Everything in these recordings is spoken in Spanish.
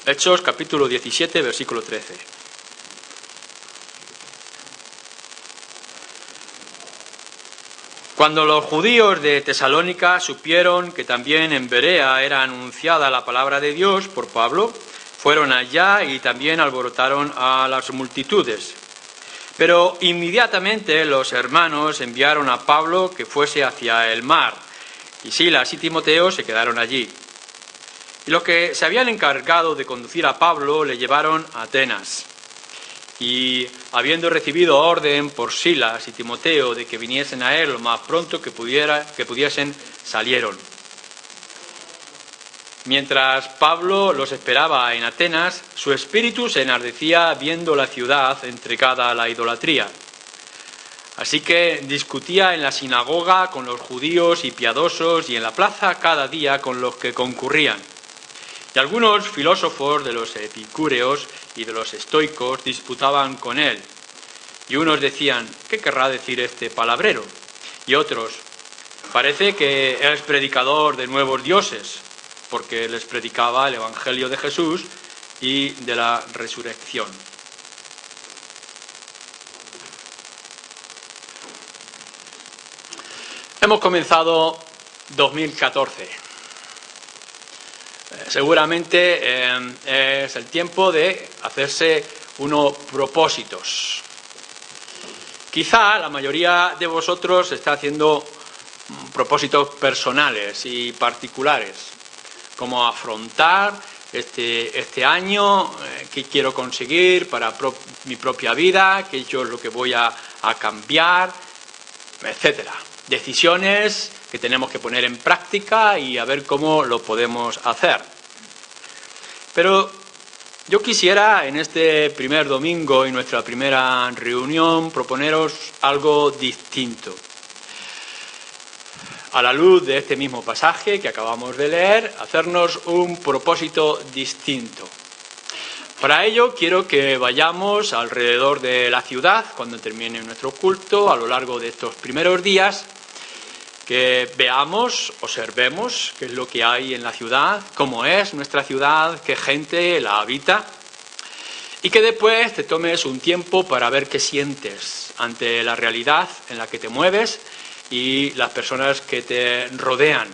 Hechos capítulo 17, versículo 13. Cuando los judíos de Tesalónica supieron que también en Berea era anunciada la palabra de Dios por Pablo, fueron allá y también alborotaron a las multitudes. Pero inmediatamente los hermanos enviaron a Pablo que fuese hacia el mar, y Silas y Timoteo se quedaron allí. Y los que se habían encargado de conducir a Pablo le llevaron a Atenas. Y habiendo recibido orden por Silas y Timoteo de que viniesen a él lo más pronto que pudiesen, salieron. Mientras Pablo los esperaba en Atenas, su espíritu se enardecía viendo la ciudad entregada a la idolatría. Así que discutía en la sinagoga con los judíos y piadosos y en la plaza cada día con los que concurrían. Y algunos filósofos de los epicúreos y de los estoicos disputaban con él. Y unos decían, ¿qué querrá decir este palabrero? Y otros, parece que es predicador de nuevos dioses, porque les predicaba el Evangelio de Jesús y de la resurrección. Hemos comenzado 2014. Seguramente es el tiempo de hacerse unos propósitos. Quizá la mayoría de vosotros está haciendo propósitos personales y particulares, como afrontar este año, qué quiero conseguir para mi propia vida, qué es lo que voy a cambiar, etcétera. Decisiones que tenemos que poner en práctica y a ver cómo lo podemos hacer. Pero yo quisiera en este primer domingo y nuestra primera reunión proponeros algo distinto. A la luz de este mismo pasaje que acabamos de leer, hacernos un propósito distinto. Para ello quiero que vayamos alrededor de la ciudad cuando termine nuestro culto a lo largo de estos primeros días, que veamos, observemos qué es lo que hay en la ciudad, cómo es nuestra ciudad, qué gente la habita, y que después te tomes un tiempo para ver qué sientes ante la realidad en la que te mueves y las personas que te rodean.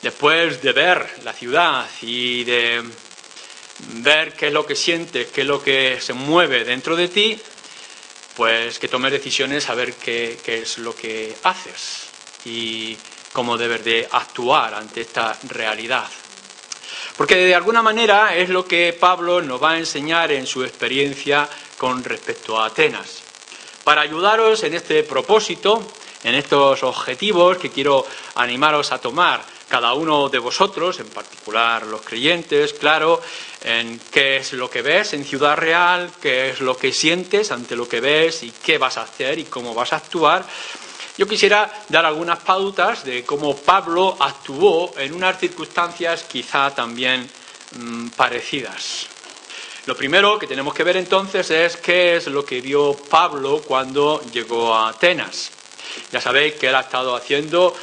Después de ver la ciudad y de ver qué es lo que sientes, qué es lo que se mueve dentro de ti, pues que tomes decisiones a ver qué es lo que haces y cómo debes de actuar ante esta realidad. Porque de alguna manera es lo que Pablo nos va a enseñar en su experiencia con respecto a Atenas. Para ayudaros en este propósito, en estos objetivos que quiero animaros a tomar cada uno de vosotros, en particular los creyentes, claro, en qué es lo que ves en Ciudad Real, qué es lo que sientes ante lo que ves y qué vas a hacer y cómo vas a actuar. Yo quisiera dar algunas pautas de cómo Pablo actuó en unas circunstancias quizá también parecidas. Lo primero que tenemos que ver entonces es qué es lo que vio Pablo cuando llegó a Atenas. Ya sabéis que él ha estado haciendo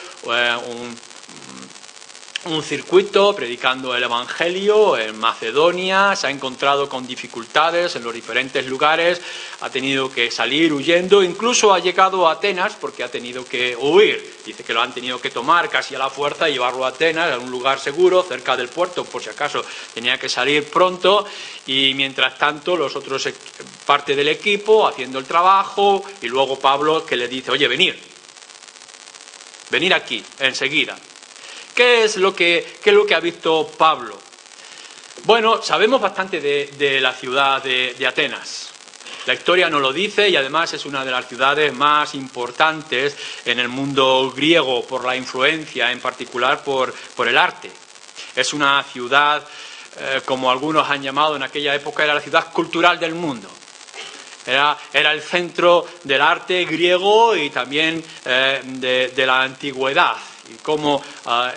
un circuito predicando el Evangelio en Macedonia, se ha encontrado con dificultades en los diferentes lugares, ha tenido que salir huyendo, incluso ha llegado a Atenas porque ha tenido que huir. Dice que lo han tenido que tomar casi a la fuerza y llevarlo a Atenas, a un lugar seguro, cerca del puerto, por si acaso tenía que salir pronto, y mientras tanto los otros, parte del equipo, haciendo el trabajo, y luego Pablo que le dice, oye, venid aquí, enseguida. ¿Qué es lo que ha visto Pablo? Bueno, sabemos bastante de la ciudad de Atenas. La historia nos lo dice y además es una de las ciudades más importantes en el mundo griego por la influencia, en particular por el arte. Es una ciudad, como algunos han llamado en aquella época, era la ciudad cultural del mundo. Era el centro del arte griego y también de la antigüedad. Y cómo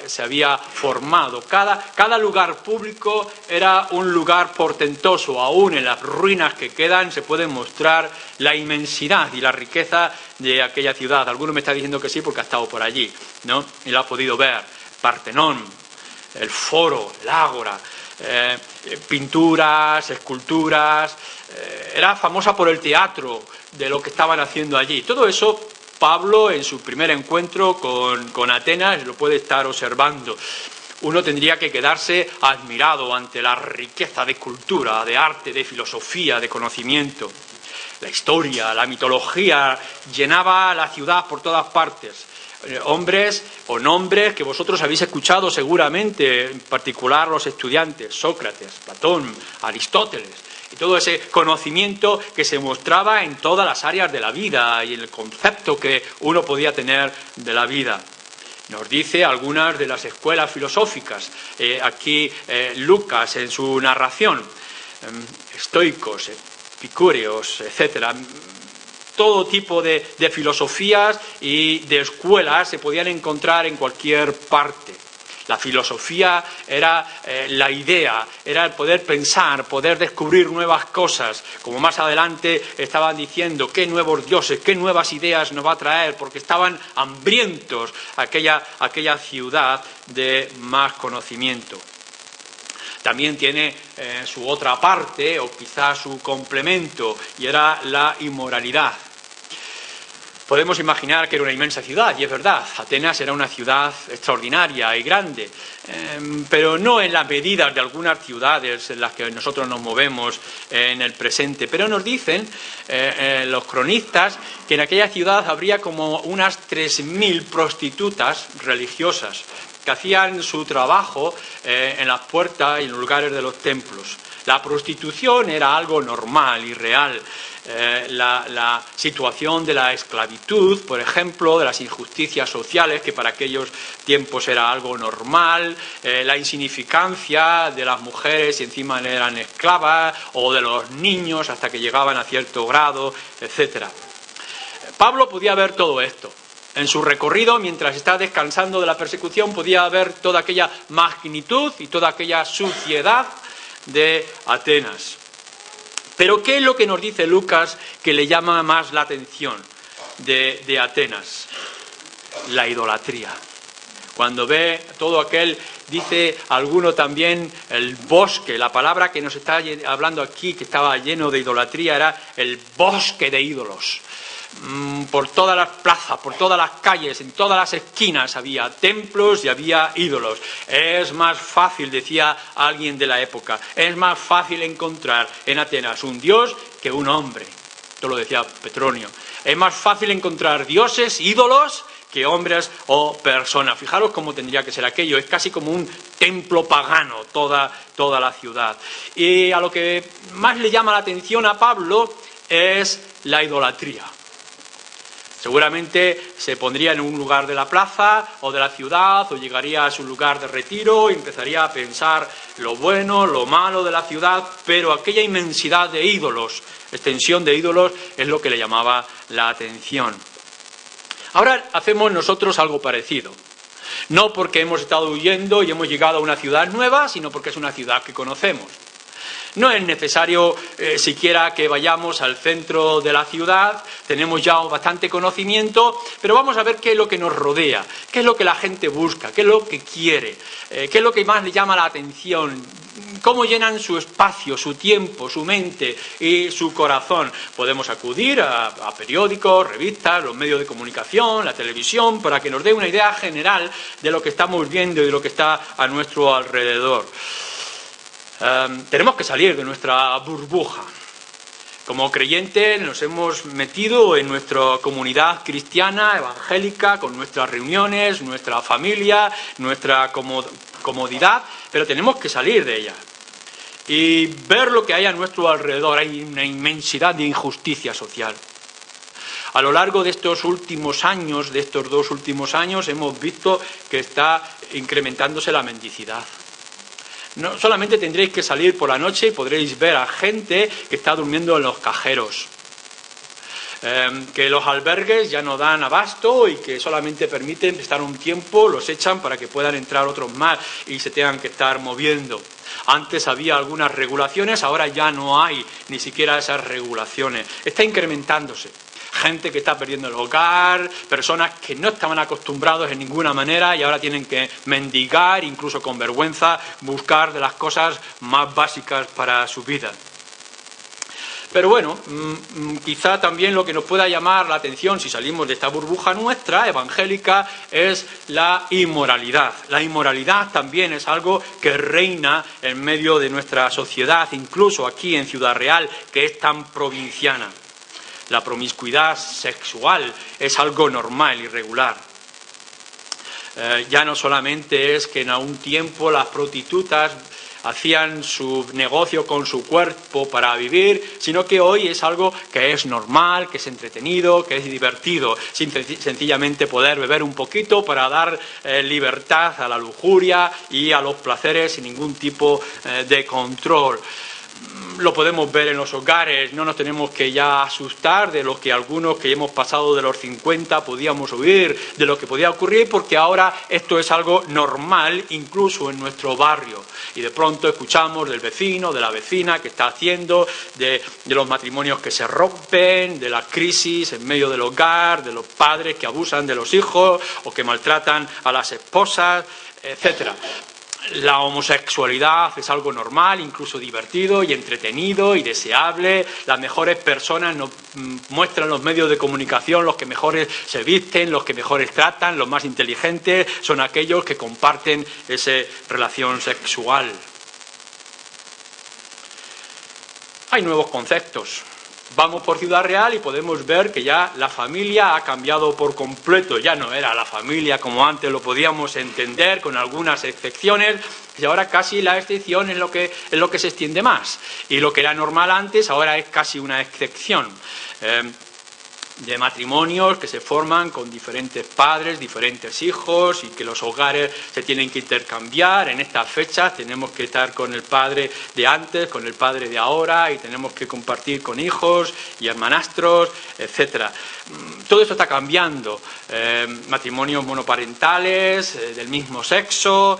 se había formado. Cada lugar público era un lugar portentoso. Aún en las ruinas que quedan se puede mostrar la inmensidad y la riqueza de aquella ciudad. Alguno me está diciendo que sí porque ha estado por allí, ¿no? Y lo ha podido ver. Partenón, el Foro, el Ágora, pinturas, esculturas, era famosa por el teatro de lo que estaban haciendo allí. Todo eso Pablo en su primer encuentro con Atenas lo puede estar observando. Uno tendría que quedarse admirado ante la riqueza de cultura, de arte, de filosofía, de conocimiento. La historia, la mitología llenaba la ciudad por todas partes. Hombres o nombres que vosotros habéis escuchado seguramente, en particular los estudiantes, Sócrates, Platón, Aristóteles, y todo ese conocimiento que se mostraba en todas las áreas de la vida y en el concepto que uno podía tener de la vida. Nos dice algunas de las escuelas filosóficas, aquí Lucas en su narración, estoicos, epicúreos, etcétera. Todo tipo de filosofías y de escuelas se podían encontrar en cualquier parte. La filosofía era la idea, era el poder pensar, poder descubrir nuevas cosas. Como más adelante estaban diciendo, qué nuevos dioses, qué nuevas ideas nos va a traer, porque estaban hambrientos aquella ciudad de más conocimiento. También tiene su otra parte, o quizás su complemento, y era la inmoralidad. Podemos imaginar que era una inmensa ciudad, y es verdad, Atenas era una ciudad extraordinaria y grande, pero no en las medidas de algunas ciudades en las que nosotros nos movemos en el presente. Pero nos dicen los cronistas que en aquella ciudad habría como unas 3.000 prostitutas religiosas que hacían su trabajo en las puertas y en los lugares de los templos. La prostitución era algo normal y real. La situación de la esclavitud, por ejemplo, de las injusticias sociales, que para aquellos tiempos era algo normal, la insignificancia de las mujeres y encima eran esclavas, o de los niños hasta que llegaban a cierto grado, etc. Pablo podía ver todo esto. En su recorrido, mientras está descansando de la persecución, podía ver toda aquella magnitud y toda aquella suciedad de Atenas. Pero ¿qué es lo que nos dice Lucas que le llama más la atención de Atenas? La idolatría. Cuando ve todo aquel, dice alguno también, el bosque, la palabra que nos está hablando aquí, que estaba lleno de idolatría, era el bosque de ídolos. Por todas las plazas, por todas las calles, en todas las esquinas había templos y había ídolos. Es más fácil, decía alguien de la época, es más fácil encontrar en Atenas un dios que un hombre. Esto lo decía Petronio. Es más fácil encontrar dioses, ídolos, que hombres o personas. Fijaros cómo tendría que ser aquello. Es casi como un templo pagano toda la ciudad. Y a lo que más le llama la atención a Pablo es la idolatría. Seguramente se pondría en un lugar de la plaza o de la ciudad, o llegaría a su lugar de retiro y empezaría a pensar lo bueno, lo malo de la ciudad, pero aquella inmensidad de ídolos, extensión de ídolos, es lo que le llamaba la atención. Ahora hacemos nosotros algo parecido. No porque hemos estado huyendo y hemos llegado a una ciudad nueva, sino porque es una ciudad que conocemos. No es necesario siquiera que vayamos al centro de la ciudad, tenemos ya bastante conocimiento, pero vamos a ver qué es lo que nos rodea, qué es lo que la gente busca, qué es lo que quiere, qué es lo que más le llama la atención, cómo llenan su espacio, su tiempo, su mente y su corazón. Podemos acudir a periódicos, revistas, los medios de comunicación, la televisión, para que nos dé una idea general de lo que estamos viendo y de lo que está a nuestro alrededor. Tenemos que salir de nuestra burbuja. Como creyentes nos hemos metido en nuestra comunidad cristiana, evangélica, con nuestras reuniones, nuestra familia, nuestra comodidad, pero tenemos que salir de ella y ver lo que hay a nuestro alrededor. Hay una inmensidad de injusticia social. A lo largo de estos últimos años, de estos 2 últimos años, hemos visto que está incrementándose la mendicidad. No solamente tendréis que salir por la noche y podréis ver a gente que está durmiendo en los cajeros, que los albergues ya no dan abasto y que solamente permiten estar un tiempo, los echan para que puedan entrar otros más y se tengan que estar moviendo. Antes había algunas regulaciones, ahora ya no hay ni siquiera esas regulaciones. Está incrementándose. gente que está perdiendo el hogar, personas que no estaban acostumbrados en ninguna manera y ahora tienen que mendigar, incluso con vergüenza, buscar de las cosas más básicas para su vida. Pero bueno, quizá también lo que nos pueda llamar la atención si salimos de esta burbuja nuestra, evangélica, es la inmoralidad. La inmoralidad también es algo que reina en medio de nuestra sociedad, incluso aquí en Ciudad Real, que es tan provinciana. La promiscuidad sexual es algo normal y regular. Ya no solamente es que en algún tiempo las prostitutas hacían su negocio con su cuerpo para vivir, sino que hoy es algo que es normal, que es entretenido, que es divertido, sencillamente poder beber un poquito para dar libertad a la lujuria y a los placeres sin ningún tipo de control. Lo podemos ver en los hogares, no nos tenemos que ya asustar de lo que algunos que hemos pasado de los 50 podíamos oír, de lo que podía ocurrir, porque ahora esto es algo normal, incluso en nuestro barrio. Y de pronto escuchamos del vecino, de la vecina que está haciendo, de los matrimonios que se rompen, de la crisis en medio del hogar, de los padres que abusan de los hijos o que maltratan a las esposas, etcétera. La homosexualidad es algo normal, incluso divertido y entretenido y deseable. Las mejores personas nos muestran los medios de comunicación, los que mejores se visten, los que mejores tratan, los más inteligentes son aquellos que comparten esa relación sexual. Hay nuevos conceptos. Vamos por Ciudad Real y podemos ver que ya la familia ha cambiado por completo. Ya no era la familia como antes lo podíamos entender, con algunas excepciones, y ahora casi la excepción es lo que se extiende más. Y lo que era normal antes ahora es casi una excepción. De matrimonios que se forman con diferentes padres, diferentes hijos y que los hogares se tienen que intercambiar. En estas fechas tenemos que estar con el padre de antes, con el padre de ahora y tenemos que compartir con hijos y hermanastros, etcétera. Todo esto está cambiando. Matrimonios monoparentales, del mismo sexo.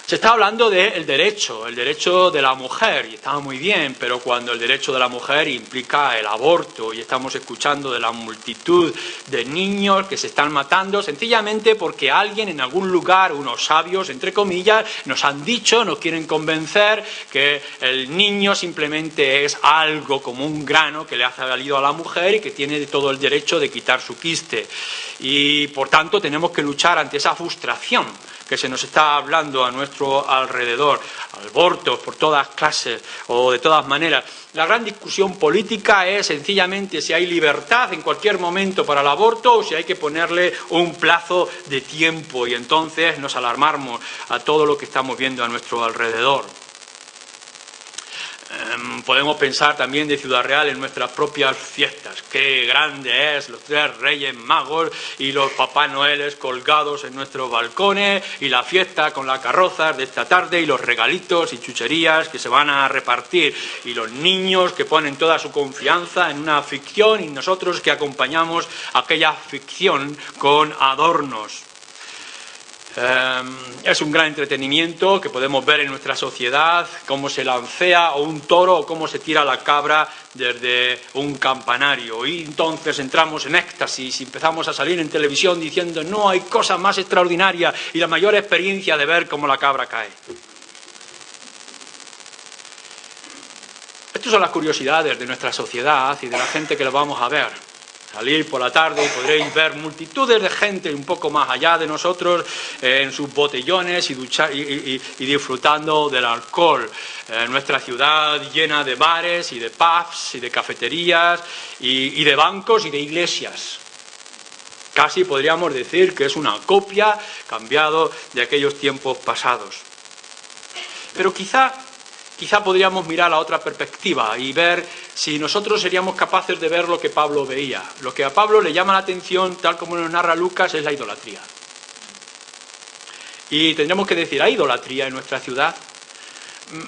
Se está hablando del derecho de la mujer, y está muy bien, pero cuando el derecho de la mujer implica el aborto, y estamos escuchando de la multitud de niños que se están matando, sencillamente porque alguien en algún lugar, unos sabios, entre comillas, nos han dicho, nos quieren convencer que el niño simplemente es algo como un grano que le ha salido a la mujer y que tiene todo el derecho de quitar su quiste. Y, por tanto, tenemos que luchar ante esa frustración que se nos está hablando a nuestro alrededor, abortos por todas clases o de todas maneras. La gran discusión política es sencillamente si hay libertad en cualquier momento para el aborto o si hay que ponerle un plazo de tiempo, y entonces nos alarmamos a todo lo que estamos viendo a nuestro alrededor. Podemos pensar también de Ciudad Real en nuestras propias fiestas. Qué grande es los 3 Reyes Magos y los Papá Noeles colgados en nuestros balcones y la fiesta con las carrozas de esta tarde y los regalitos y chucherías que se van a repartir y los niños que ponen toda su confianza en una ficción y nosotros que acompañamos aquella ficción con adornos. Es un gran entretenimiento que podemos ver en nuestra sociedad, cómo se lancea un toro o cómo se tira la cabra desde un campanario. Y entonces entramos en éxtasis y empezamos a salir en televisión diciendo no hay cosa más extraordinaria y la mayor experiencia de ver cómo la cabra cae. Estas son las curiosidades de nuestra sociedad y de la gente que lo vamos a ver. Salir por la tarde y podréis ver multitudes de gente un poco más allá de nosotros en sus botellones y disfrutando del alcohol. Nuestra ciudad llena de bares y de pubs y de cafeterías y de bancos y de iglesias. Casi podríamos decir que es una copia cambiado de aquellos tiempos pasados. Pero quizá podríamos mirar a otra perspectiva y ver si nosotros seríamos capaces de ver lo que Pablo veía. Lo que a Pablo le llama la atención, tal como nos narra Lucas, es la idolatría. Y tendríamos que decir, ¿hay idolatría en nuestra ciudad?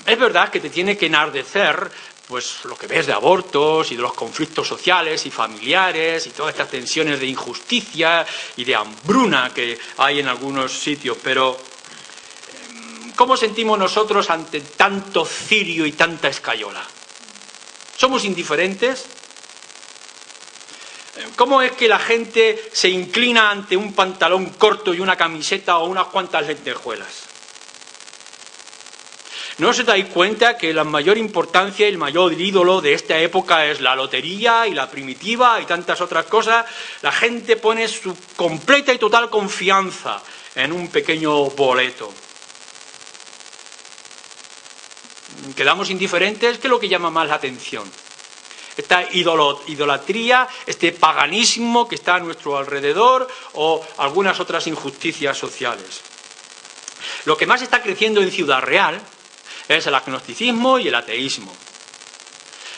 Es verdad que te tiene que enardecer pues lo que ves de abortos y de los conflictos sociales y familiares y todas estas tensiones de injusticia y de hambruna que hay en algunos sitios, pero ¿cómo sentimos nosotros ante tanto cirio y tanta escayola? ¿Somos indiferentes? ¿Cómo es que la gente se inclina ante un pantalón corto y una camiseta o unas cuantas lentejuelas? ¿No os dais cuenta que la mayor importancia y el mayor ídolo de esta época es la lotería y la primitiva y tantas otras cosas? La gente pone su completa y total confianza en un pequeño boleto. Quedamos indiferentes, ¿qué es lo que llama más la atención? Esta idolatría, este paganismo que está a nuestro alrededor o algunas otras injusticias sociales. Lo que más está creciendo en Ciudad Real es el agnosticismo y el ateísmo.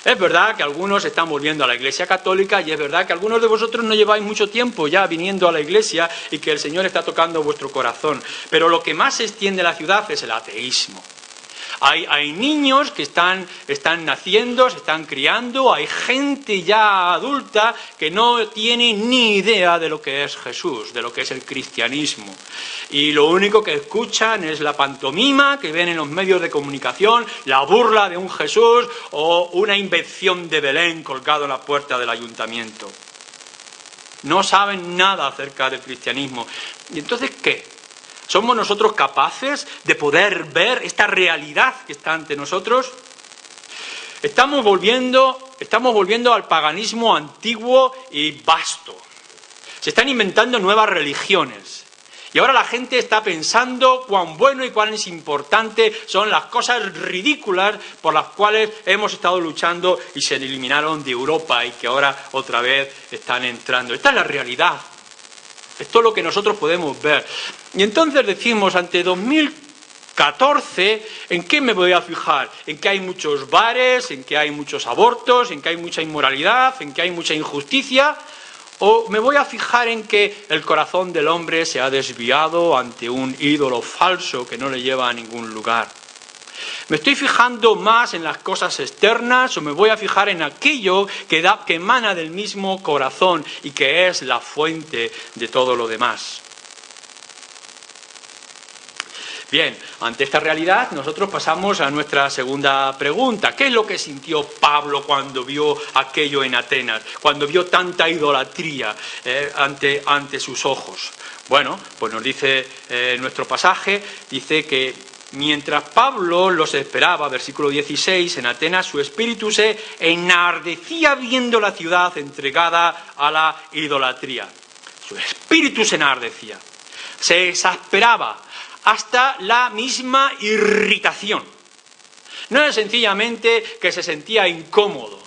Es verdad que algunos están volviendo a la Iglesia Católica y es verdad que algunos de vosotros no lleváis mucho tiempo ya viniendo a la Iglesia y que el Señor está tocando vuestro corazón. Pero lo que más se extiende en la ciudad es el ateísmo. Hay niños que están naciendo, se están criando, hay gente ya adulta que no tiene ni idea de lo que es Jesús, de lo que es el cristianismo. Y lo único que escuchan es la pantomima que ven en los medios de comunicación, la burla de un Jesús o una invención de Belén colgado en la puerta del ayuntamiento. No saben nada acerca del cristianismo. ¿Y entonces qué? ¿Somos nosotros capaces de poder ver esta realidad que está ante nosotros? Estamos volviendo al paganismo antiguo y vasto. Se están inventando nuevas religiones. Y ahora la gente está pensando cuán bueno y cuán importante son las cosas ridículas por las cuales hemos estado luchando y se eliminaron de Europa y que ahora otra vez están entrando. Esta es la realidad. Esto es lo que nosotros podemos ver. Y entonces decimos, ante 2014, ¿en qué me voy a fijar? ¿En que hay muchos bares? ¿En que hay muchos abortos? ¿En que hay mucha inmoralidad? ¿En que hay mucha injusticia? ¿O me voy a fijar en que el corazón del hombre se ha desviado ante un ídolo falso que no le lleva a ningún lugar? ¿Me estoy fijando más en las cosas externas o me voy a fijar en aquello que emana del mismo corazón y que es la fuente de todo lo demás? Bien, ante esta realidad nosotros pasamos a nuestra segunda pregunta. ¿Qué es lo que sintió Pablo cuando vio aquello en Atenas? Cuando vio tanta idolatría ante sus ojos. Bueno, pues nos dice nuestro pasaje, dice que mientras Pablo los esperaba, versículo 16, en Atenas su espíritu se enardecía viendo la ciudad entregada a la idolatría. Su espíritu se enardecía, se exasperaba hasta la misma irritación. No es sencillamente que se sentía incómodo.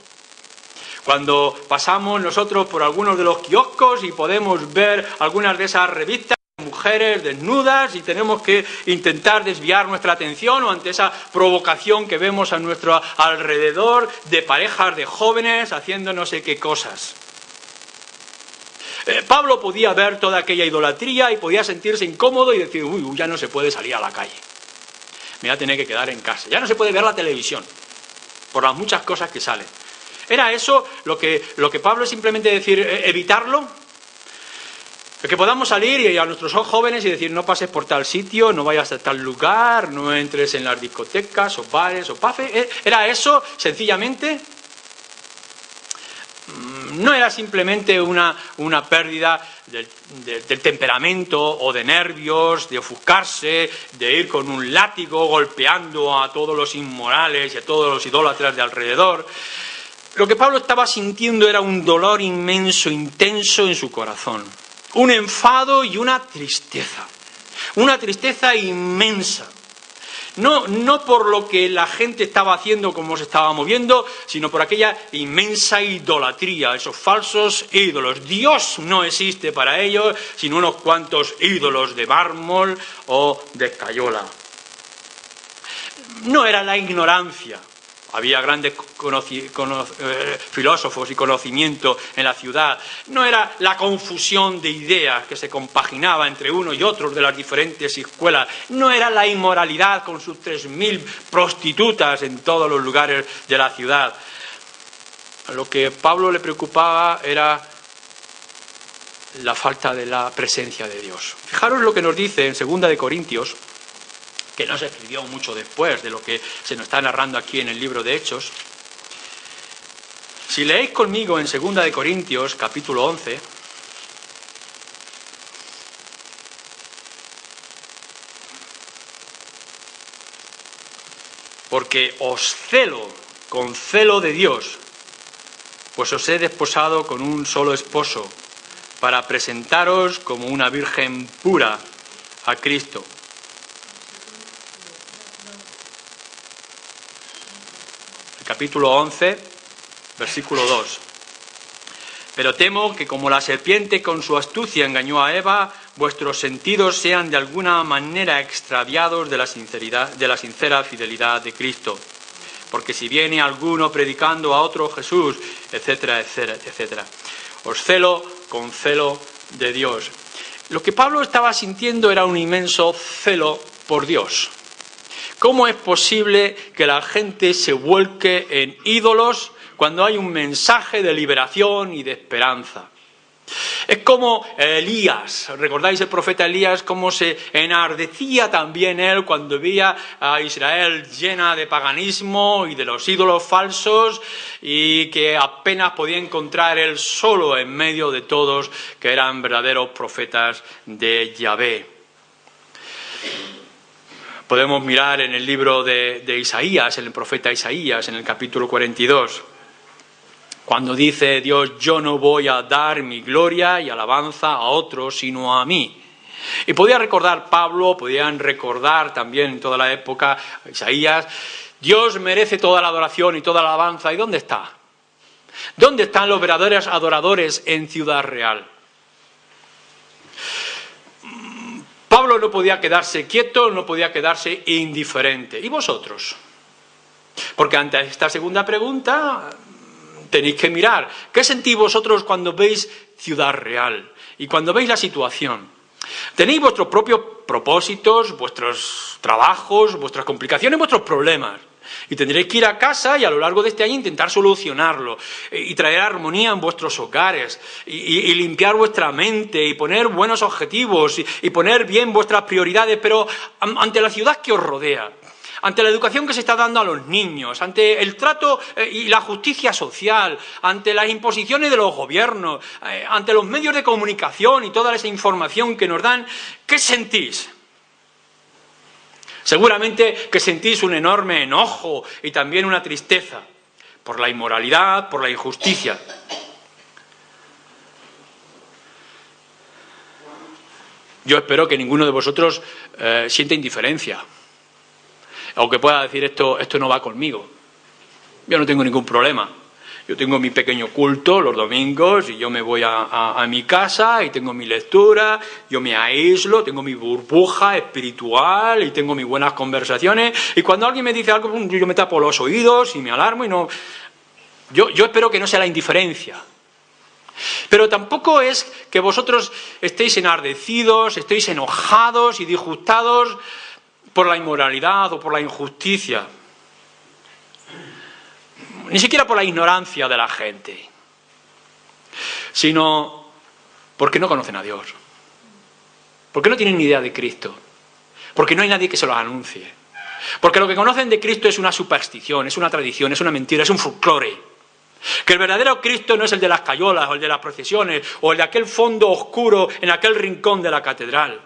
Cuando pasamos nosotros por algunos de los kioscos y podemos ver algunas de esas revistas, mujeres desnudas y tenemos que intentar desviar nuestra atención o ante esa provocación que vemos a nuestro alrededor de parejas de jóvenes haciendo no sé qué cosas. Pablo podía ver toda aquella idolatría y podía sentirse incómodo y decir, uy, ya no se puede salir a la calle. Me voy a tener que quedar en casa. Ya no se puede ver la televisión por las muchas cosas que salen. ¿Era eso lo que Pablo simplemente decir, evitarlo? El que podamos salir y a nuestros jóvenes y decir, no pases por tal sitio, no vayas a tal lugar, no entres en las discotecas o bares o pubs. ¿Era eso sencillamente? No era simplemente una pérdida del temperamento o de nervios, de ofuscarse, de ir con un látigo golpeando a todos los inmorales y a todos los idólatras de alrededor. Lo que Pablo estaba sintiendo era un dolor inmenso, intenso en su corazón. Un enfado y una tristeza inmensa. No por lo que la gente estaba haciendo como se estaba moviendo, sino por aquella inmensa idolatría, esos falsos ídolos. Dios no existe para ellos, sino unos cuantos ídolos de mármol o de escayola. No era la ignorancia. Había grandes filósofos y conocimiento en la ciudad. No era la confusión de ideas que se compaginaba entre uno y otro de las diferentes escuelas. No era la inmoralidad con sus 3.000 prostitutas en todos los lugares de la ciudad. Lo que a Pablo le preocupaba era la falta de la presencia de Dios. Fijaros lo que nos dice en 2 de Corintios, que no se escribió mucho después de lo que se nos está narrando aquí en el libro de Hechos. Si leéis conmigo en 2 de Corintios, capítulo 11, porque os celo con celo de Dios, pues os he desposado con un solo esposo, para presentaros como una virgen pura a Cristo. El capítulo 11, versículo 2. Pero temo que como la serpiente con su astucia engañó a Eva, vuestros sentidos sean de alguna manera extraviados de la sincera fidelidad de Cristo. Porque si viene alguno predicando a otro Jesús, etcétera, etcétera, etcétera. Os celo con celo de Dios. Lo que Pablo estaba sintiendo era un inmenso celo por Dios. ¿Cómo es posible que la gente se vuelque en ídolos cuando hay un mensaje de liberación y de esperanza? Es como Elías, ¿recordáis el profeta Elías? Cómo se enardecía también él cuando veía a Israel llena de paganismo y de los ídolos falsos, y que apenas podía encontrar él solo en medio de todos que eran verdaderos profetas de Yahvé. Podemos mirar en el libro de Isaías, en el profeta Isaías, en el capítulo 42. Cuando dice Dios, yo no voy a dar mi gloria y alabanza a otros, sino a mí. Y podía recordar Pablo, podían recordar también en toda la época Isaías, Dios merece toda la adoración y toda la alabanza. ¿Y dónde está? ¿Dónde están los verdaderos adoradores en Ciudad Real? Pablo no podía quedarse quieto, no podía quedarse indiferente. ¿Y vosotros? Porque ante esta segunda pregunta tenéis que mirar, ¿qué sentís vosotros cuando veis Ciudad Real y cuando veis la situación? Tenéis vuestros propios propósitos, vuestros trabajos, vuestras complicaciones, vuestros problemas. Y tendréis que ir a casa y a lo largo de este año intentar solucionarlo y traer armonía en vuestros hogares y limpiar vuestra mente y poner buenos objetivos y poner bien vuestras prioridades, pero ante la ciudad que os rodea, ante la educación que se está dando a los niños, ante el trato y la justicia social, ante las imposiciones de los gobiernos, ante los medios de comunicación y toda esa información que nos dan, ¿qué sentís? Seguramente que sentís un enorme enojo y también una tristeza por la inmoralidad, por la injusticia. Yo espero que ninguno de vosotros sienta indiferencia. Aunque pueda decir esto no va conmigo. Yo no tengo ningún problema. Yo tengo mi pequeño culto los domingos y yo me voy a mi casa y tengo mi lectura, yo me aíslo, tengo mi burbuja espiritual y tengo mis buenas conversaciones. Y cuando alguien me dice algo, yo me tapo los oídos y me alarmo y no... Yo espero que no sea la indiferencia. Pero tampoco es que vosotros estéis enardecidos, estéis enojados y disgustados por la inmoralidad o por la injusticia, ni siquiera por la ignorancia de la gente, sino porque no conocen a Dios, porque no tienen ni idea de Cristo, porque no hay nadie que se los anuncie, porque lo que conocen de Cristo es una superstición, es una tradición, es una mentira, es un folclore, que el verdadero Cristo no es el de las cayolas o el de las procesiones o el de aquel fondo oscuro en aquel rincón de la catedral.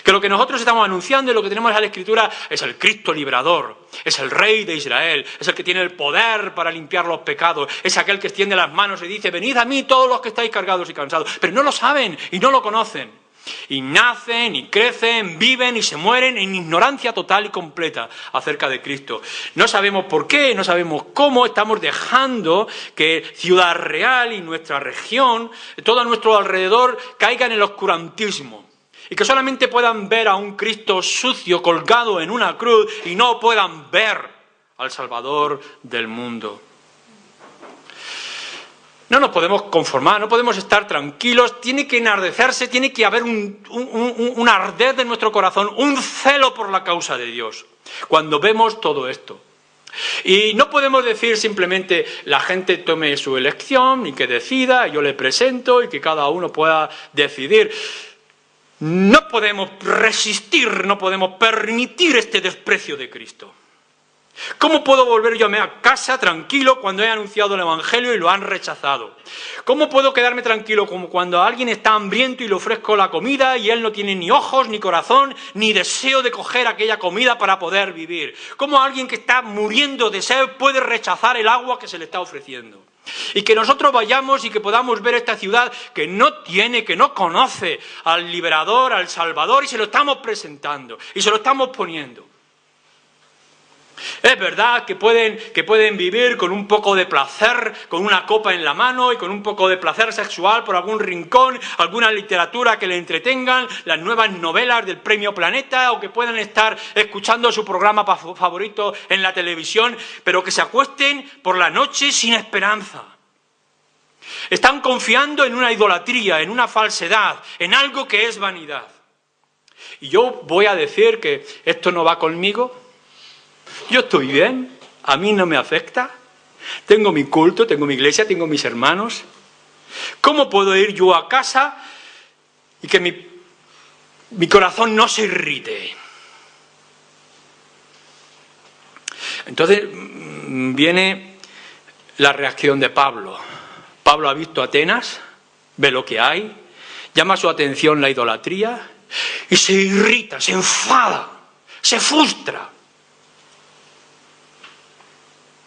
Que lo que nosotros estamos anunciando y lo que tenemos en la Escritura es el Cristo librador, es el Rey de Israel, es el que tiene el poder para limpiar los pecados, es aquel que extiende las manos y dice, venid a mí todos los que estáis cargados y cansados, pero no lo saben y no lo conocen. Y nacen y crecen, viven y se mueren en ignorancia total y completa acerca de Cristo. No sabemos por qué, no sabemos cómo estamos dejando que Ciudad Real y nuestra región, todo a nuestro alrededor, caigan en el oscurantismo. Y que solamente puedan ver a un Cristo sucio colgado en una cruz y no puedan ver al Salvador del mundo. No nos podemos conformar, no podemos estar tranquilos, tiene que enardecerse, tiene que haber un arder de nuestro corazón, un celo por la causa de Dios, cuando vemos todo esto. Y no podemos decir simplemente la gente tome su elección y que decida, yo le presento y que cada uno pueda decidir. No podemos resistir, no podemos permitir este desprecio de Cristo. ¿Cómo puedo volver yo a casa tranquilo cuando he anunciado el Evangelio y lo han rechazado? ¿Cómo puedo quedarme tranquilo como cuando alguien está hambriento y le ofrezco la comida y él no tiene ni ojos, ni corazón, ni deseo de coger aquella comida para poder vivir? ¿Cómo alguien que está muriendo de sed puede rechazar el agua que se le está ofreciendo? Y que nosotros vayamos y que podamos ver esta ciudad que no conoce al liberador, al salvador, y se lo estamos presentando, y se lo estamos poniendo. Es verdad que pueden vivir con un poco de placer, con una copa en la mano y con un poco de placer sexual por algún rincón, alguna literatura que le entretengan, las nuevas novelas del Premio Planeta, o que puedan estar escuchando su programa favorito en la televisión, pero que se acuesten por la noche sin esperanza. Están confiando en una idolatría, en una falsedad, en algo que es vanidad. Y yo voy a decir que esto no va conmigo. Yo estoy bien, a mí no me afecta, tengo mi culto, tengo mi iglesia, tengo mis hermanos. ¿Cómo puedo ir yo a casa y que mi corazón no se irrite? Entonces viene la reacción de Pablo. Pablo ha visto Atenas, ve lo que hay, llama su atención la idolatría y se irrita, se enfada, se frustra.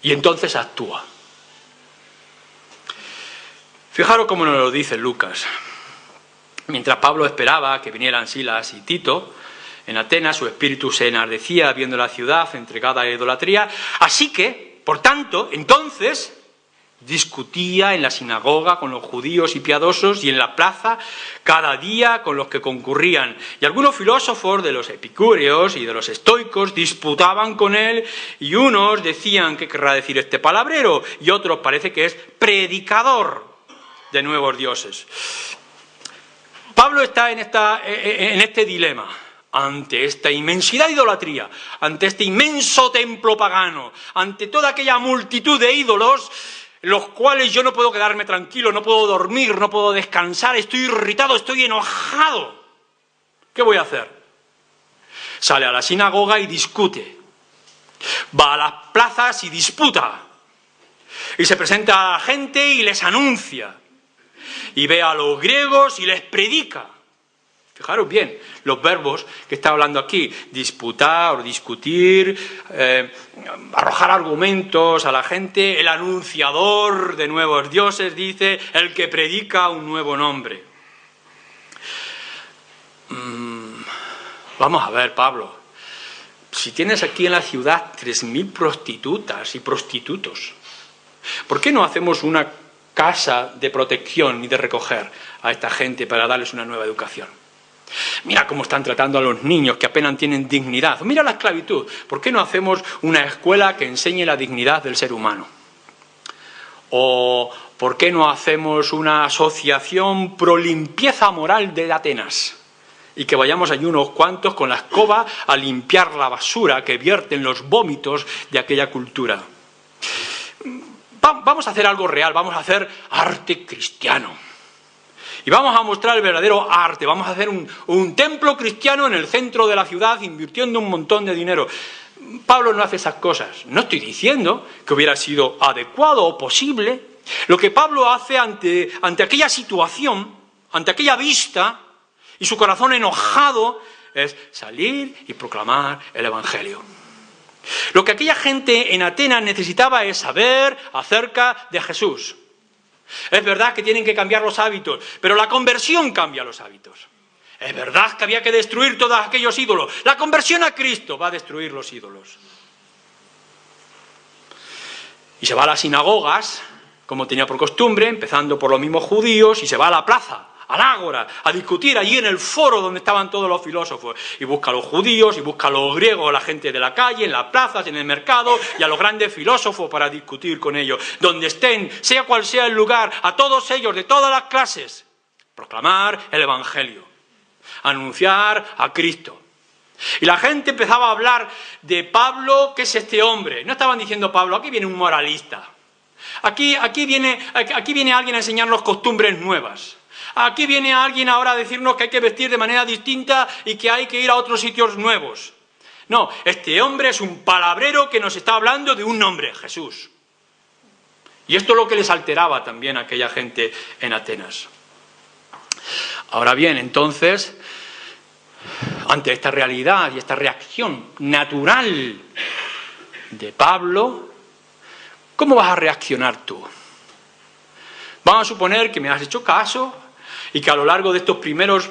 Y entonces actúa. Fijaros cómo nos lo dice Lucas. Mientras Pablo esperaba que vinieran Silas y Tito, en Atenas su espíritu se enardecía viendo la ciudad entregada a la idolatría. Así que, por tanto, entonces discutía en la sinagoga con los judíos y piadosos y en la plaza cada día con los que concurrían. Y algunos filósofos de los epicúreos y de los estoicos disputaban con él, y unos decían ¿qué querrá decir este palabrero? Y otros parece que es predicador de nuevos dioses. Pablo está en este dilema. Ante esta inmensidad de idolatría, ante este inmenso templo pagano, ante toda aquella multitud de ídolos, los cuales yo no puedo quedarme tranquilo, no puedo dormir, no puedo descansar, estoy irritado, estoy enojado. ¿Qué voy a hacer? Sale a la sinagoga y discute. Va a las plazas y disputa. Y se presenta a la gente y les anuncia. Y ve a los griegos y les predica. Fijaros bien los verbos que está hablando aquí: disputar o discutir, arrojar argumentos a la gente, el anunciador de nuevos dioses, dice, el que predica un nuevo nombre. Vamos a ver, Pablo, si tienes aquí en la ciudad 3.000 prostitutas y prostitutos, ¿por qué no hacemos una casa de protección y de recoger a esta gente para darles una nueva educación? Mira cómo están tratando a los niños que apenas tienen dignidad. Mira la esclavitud. ¿Por qué no hacemos una escuela que enseñe la dignidad del ser humano? ¿O por qué no hacemos una asociación pro limpieza moral de Atenas? Y que vayamos allí unos cuantos con la escoba a limpiar la basura que vierten los vómitos de aquella cultura. Vamos a hacer algo real, vamos a hacer arte cristiano. Y vamos a mostrar el verdadero arte, vamos a hacer un templo cristiano en el centro de la ciudad invirtiendo un montón de dinero. Pablo no hace esas cosas. No estoy diciendo que hubiera sido adecuado o posible. Lo que Pablo hace ante aquella situación, ante aquella vista, y su corazón enojado, es salir y proclamar el Evangelio. Lo que aquella gente en Atenas necesitaba es saber acerca de Jesús. Es verdad que tienen que cambiar los hábitos, pero la conversión cambia los hábitos. Es verdad que había que destruir todos aquellos ídolos. La conversión a Cristo va a destruir los ídolos. Y se va a las sinagogas, como tenía por costumbre, empezando por los mismos judíos, y se va a la plaza, al ágora, a discutir allí en el foro donde estaban todos los filósofos. Y busca a los judíos, y busca a los griegos, a la gente de la calle, en las plazas, en el mercado, y a los grandes filósofos para discutir con ellos. Donde estén, sea cual sea el lugar, a todos ellos, de todas las clases, proclamar el Evangelio, anunciar a Cristo. Y la gente empezaba a hablar de Pablo, ¿qué es este hombre? No estaban diciendo Pablo, aquí viene un moralista. Aquí viene alguien a enseñarnos costumbres nuevas. Aquí viene alguien ahora a decirnos que hay que vestir de manera distinta y que hay que ir a otros sitios nuevos. No, este hombre es un palabrero que nos está hablando de un nombre, Jesús. Y esto es lo que les alteraba también a aquella gente en Atenas. Ahora bien, entonces, ante esta realidad y esta reacción natural de Pablo, ¿cómo vas a reaccionar tú? Vamos a suponer que me has hecho caso y que a lo largo de estos primeros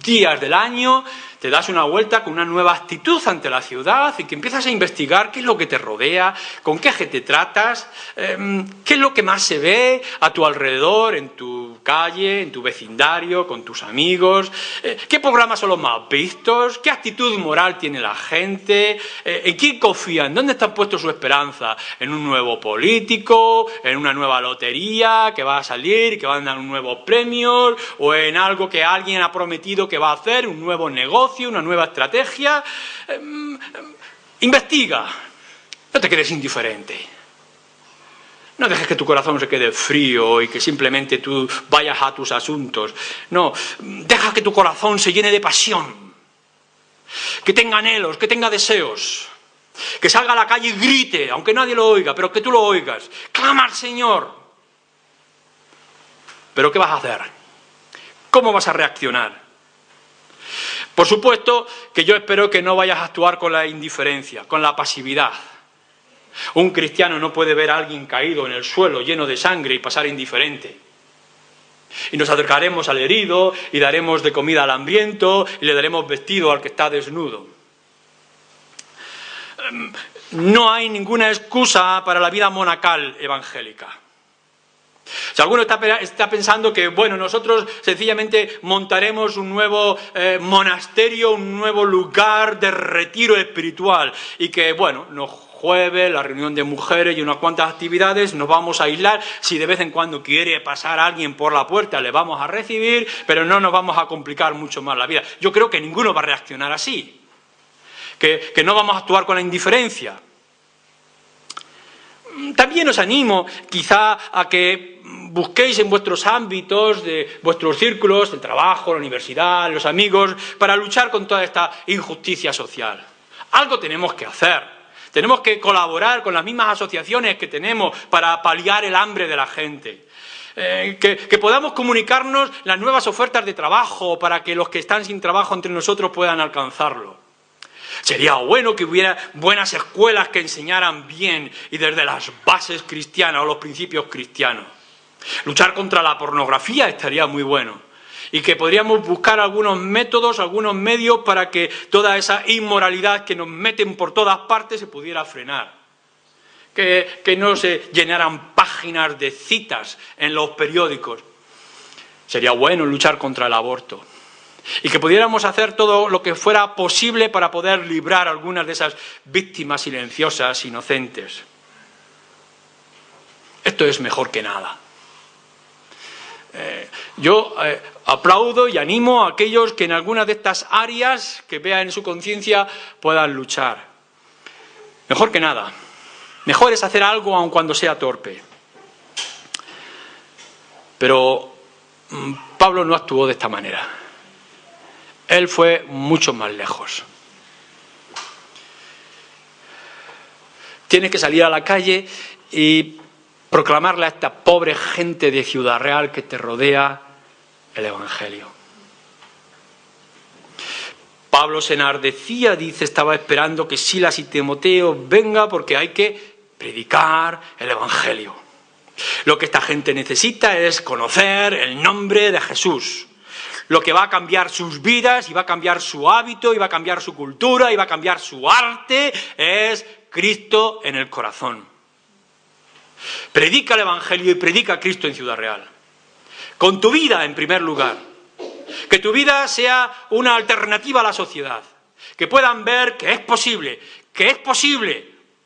días del año te das una vuelta con una nueva actitud ante la ciudad y que empiezas a investigar qué es lo que te rodea, con qué gente tratas, qué es lo que más se ve a tu alrededor, en tu calle, en tu vecindario, con tus amigos, qué programas son los más vistos, qué actitud moral tiene la gente, en quién confían, dónde están puestos su esperanza, en un nuevo político, en una nueva lotería que va a salir y que van a dar un nuevo premio, o en algo que alguien ha prometido que va a hacer, un nuevo negocio, una nueva estrategia. Investiga, no te quedes indiferente, no dejes que tu corazón se quede frío y que simplemente tú vayas a tus asuntos. No, deja que tu corazón se llene de pasión, que tenga anhelos, que tenga deseos, que salga a la calle y grite, aunque nadie lo oiga, pero que tú lo oigas, clama al Señor. ¿Pero qué vas a hacer? ¿Cómo vas a reaccionar? Por supuesto que yo espero que no vayas a actuar con la indiferencia, con la pasividad. Un cristiano no puede ver a alguien caído en el suelo lleno de sangre y pasar indiferente. Y nos acercaremos al herido y daremos de comida al hambriento y le daremos vestido al que está desnudo. No hay ninguna excusa para la vida monacal evangélica. Si alguno está pensando que, bueno, nosotros sencillamente montaremos un nuevo monasterio, un nuevo lugar de retiro espiritual y que, bueno, los jueves, la reunión de mujeres y unas cuantas actividades, nos vamos a aislar, si de vez en cuando quiere pasar alguien por la puerta le vamos a recibir, pero no nos vamos a complicar mucho más la vida. Yo creo que ninguno va a reaccionar así, que no vamos a actuar con la indiferencia. También os animo quizá a que busquéis en vuestros ámbitos, de vuestros círculos, el trabajo, la universidad, los amigos, para luchar con toda esta injusticia social. Algo tenemos que hacer. Tenemos que colaborar con las mismas asociaciones que tenemos para paliar el hambre de la gente. Que podamos comunicarnos las nuevas ofertas de trabajo para que los que están sin trabajo entre nosotros puedan alcanzarlo. Sería bueno que hubiera buenas escuelas que enseñaran bien y desde las bases cristianas o los principios cristianos. Luchar contra la pornografía estaría muy bueno. Y que podríamos buscar algunos métodos, algunos medios para que toda esa inmoralidad que nos meten por todas partes se pudiera frenar. Que no se llenaran páginas de citas en los periódicos. Sería bueno luchar contra el aborto. Y que pudiéramos hacer todo lo que fuera posible para poder librar a algunas de esas víctimas silenciosas, inocentes. Esto es mejor que nada. Yo aplaudo y animo a aquellos que en algunas de estas áreas que vean en su conciencia puedan luchar. Mejor que nada. Mejor es hacer algo aun cuando sea torpe. Pero Pablo no actuó de esta manera. Él fue mucho más lejos. Tienes que salir a la calle y proclamarle a esta pobre gente de Ciudad Real que te rodea el Evangelio. Pablo se enardecía, dice, estaba esperando que Silas y Timoteo vengan porque hay que predicar el Evangelio. Lo que esta gente necesita es conocer el nombre de Jesús. Lo que va a cambiar sus vidas y va a cambiar su hábito y va a cambiar su cultura y va a cambiar su arte es Cristo en el corazón. Predica el Evangelio y predica a Cristo en Ciudad Real. Con tu vida en primer lugar. Que tu vida sea una alternativa a la sociedad. Que puedan ver que es posible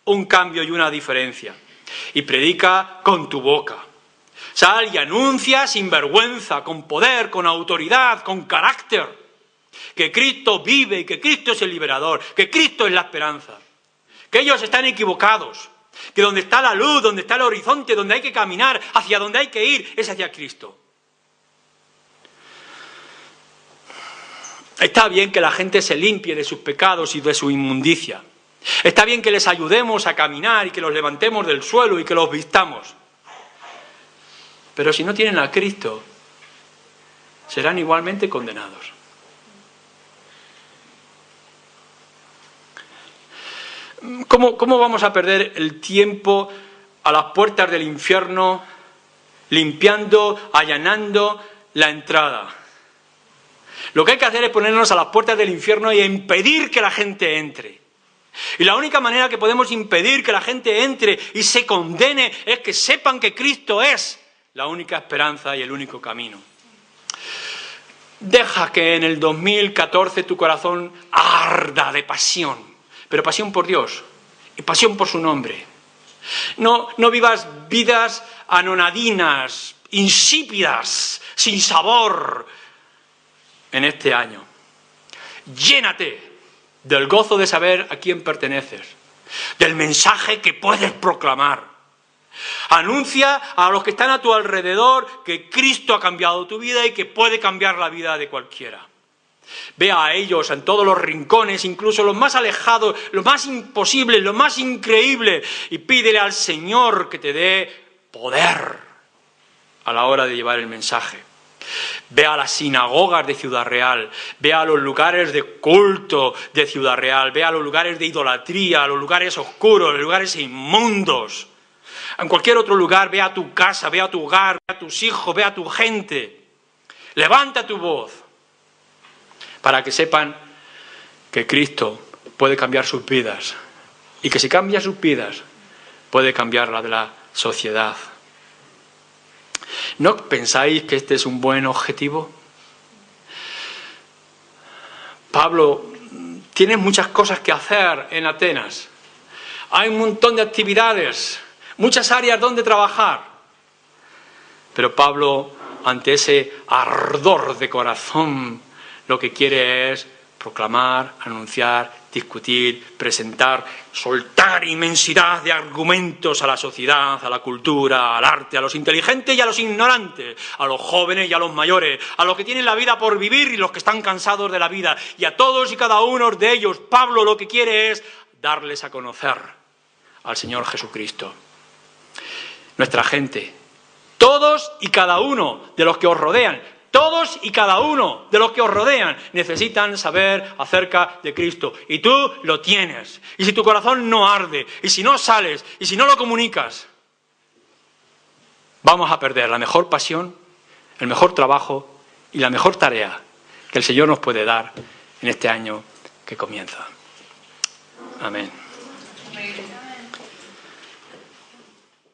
un cambio y una diferencia. Y predica con tu boca. Sal y anuncia sin vergüenza, con poder, con autoridad, con carácter, que Cristo vive y que Cristo es el liberador, que Cristo es la esperanza, que ellos están equivocados, que donde está la luz, donde está el horizonte, donde hay que caminar, hacia donde hay que ir, es hacia Cristo. Está bien que la gente se limpie de sus pecados y de su inmundicia. Está bien que les ayudemos a caminar y que los levantemos del suelo y que los vistamos. Pero si no tienen a Cristo, serán igualmente condenados. ¿Cómo vamos a perder el tiempo a las puertas del infierno limpiando, allanando la entrada? Lo que hay que hacer es ponernos a las puertas del infierno y impedir que la gente entre. Y la única manera que podemos impedir que la gente entre y se condene es que sepan que Cristo es la única esperanza y el único camino. Deja que en el 2014 tu corazón arda de pasión, pero pasión por Dios y pasión por su nombre. No vivas vidas anonadinas, insípidas, sin sabor en este año. Llénate del gozo de saber a quién perteneces, del mensaje que puedes proclamar. Anuncia a los que están a tu alrededor que Cristo ha cambiado tu vida y que puede cambiar la vida de cualquiera. Ve a ellos en todos los rincones, incluso los más alejados, los más imposibles, los más increíbles, y pídele al Señor que te dé poder a la hora de llevar el mensaje. Ve a las sinagogas de Ciudad Real, ve a los lugares de culto de Ciudad Real, ve a los lugares de idolatría, a los lugares oscuros, a los lugares inmundos. En cualquier otro lugar, ve a tu casa, ve a tu hogar, ve a tus hijos, ve a tu gente. Levanta tu voz para que sepan que Cristo puede cambiar sus vidas y que si cambia sus vidas puede cambiar la de la sociedad. ¿No pensáis que este es un buen objetivo? Pablo, tienes muchas cosas que hacer en Atenas. Hay un montón de actividades, muchas áreas donde trabajar. Pero Pablo, ante ese ardor de corazón, lo que quiere es proclamar, anunciar, discutir, presentar, soltar inmensidad de argumentos a la sociedad, a la cultura, al arte, a los inteligentes y a los ignorantes, a los jóvenes y a los mayores, a los que tienen la vida por vivir y los que están cansados de la vida. Y a todos y cada uno de ellos, Pablo lo que quiere es darles a conocer al Señor Jesucristo. Nuestra gente, todos y cada uno de los que os rodean, todos y cada uno de los que os rodean necesitan saber acerca de Cristo. Y tú lo tienes. Y si tu corazón no arde, y si no sales, y si no lo comunicas, vamos a perder la mejor pasión, el mejor trabajo y la mejor tarea que el Señor nos puede dar en este año que comienza. Amén.